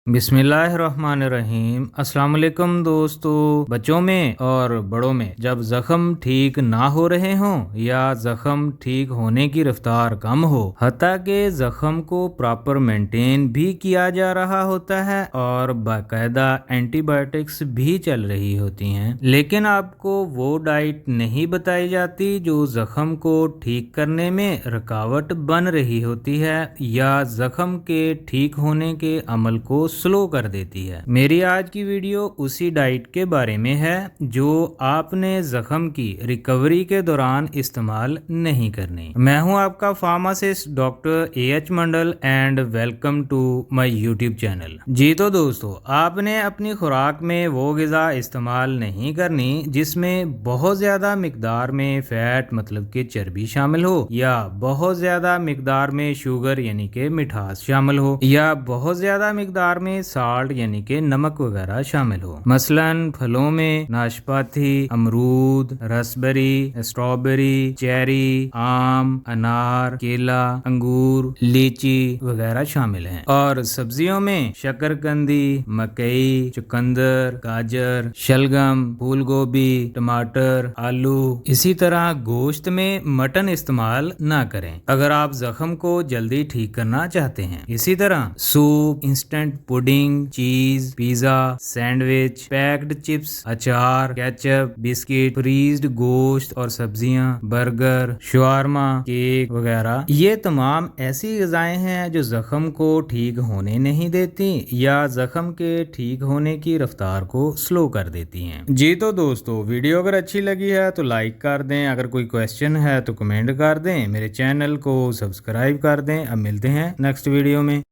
बिस्मिल्लाहिर्रहमानिर्रहीम। अस्सलाम वालेकुम दोस्तों। बच्चों में और बड़ों में जब ज़ख़म ठीक ना हो रहे हों या ज़ख़म ठीक होने की रफ्तार कम हो, हत्ता कि ज़ख़म को प्रॉपर मेंटेन भी किया जा रहा होता है और बाकायदा एंटीबायोटिक्स भी चल रही होती हैं, लेकिन आपको वो डाइट नहीं बताई जाती जो ज़ख़म को ठीक करने में रुकावट बन रही होती है या ज़ख़म के ठीक होने के अमल को स्लो कर देती है। मेरी आज की वीडियो उसी डाइट के बारे में है जो आपने जख्म की रिकवरी के दौरान इस्तेमाल नहीं करनी। मैं हूं आपका pharmacist doctor AH Mandal and welcome to my YouTube channel. जी तो दोस्तों, आपने अपनी खुराक में वो ग़िज़ा इस्तेमाल नहीं करनी जिसमें बहुत ज़्यादा मिकदार में फैट मतलब कि चर्बी शामिल हो, या बहुत ज़्यादा मिकदार में शुगर यानी कि मिठास शामिल हो, या बहुत ज़्यादा मिकदार में साल्ट यानी कि नमक वगैरह शामिल हो। मसलन फलों में नाशपाती, अमरूद, रसबेरी, स्ट्रॉबेरी, चेरी, आम, अनार, केला, अंगूर, लीची वगैरह शामिल हैं। और सब्जियों में शकरकंदी, मकई, चुकंदर, गाजर, शलगम, फूल गोभी, टमाटर, आलू। इसी तरह गोश्त में मटन इस्तेमाल ना करें अगर आप जख्म को जल्दी ठीक करना चाहते हैं। इसी तरह सूप, इंस्टेंट पुडिंग, चीज, पिज्जा, सैंडविच, पैक्ड चिप्स, अचार, केचप, बिस्किट, फ्रीज्ड गोश्त और सब्जियां, बर्गर, शवारमा, केक वगैरह, ये तमाम ऐसी ग़िज़ाएं हैं जो जख्म को ठीक होने नहीं देती या जख्म के ठीक होने की रफ्तार को स्लो कर देती हैं। जी तो दोस्तों, वीडियो अगर अच्छी लगी है तो लाइक कर दें, अगर कोई क्वेश्चन है तो कमेंट कर दें, मेरे चैनल को सब्सक्राइब कर दें। अब मिलते हैं नेक्स्ट वीडियो में।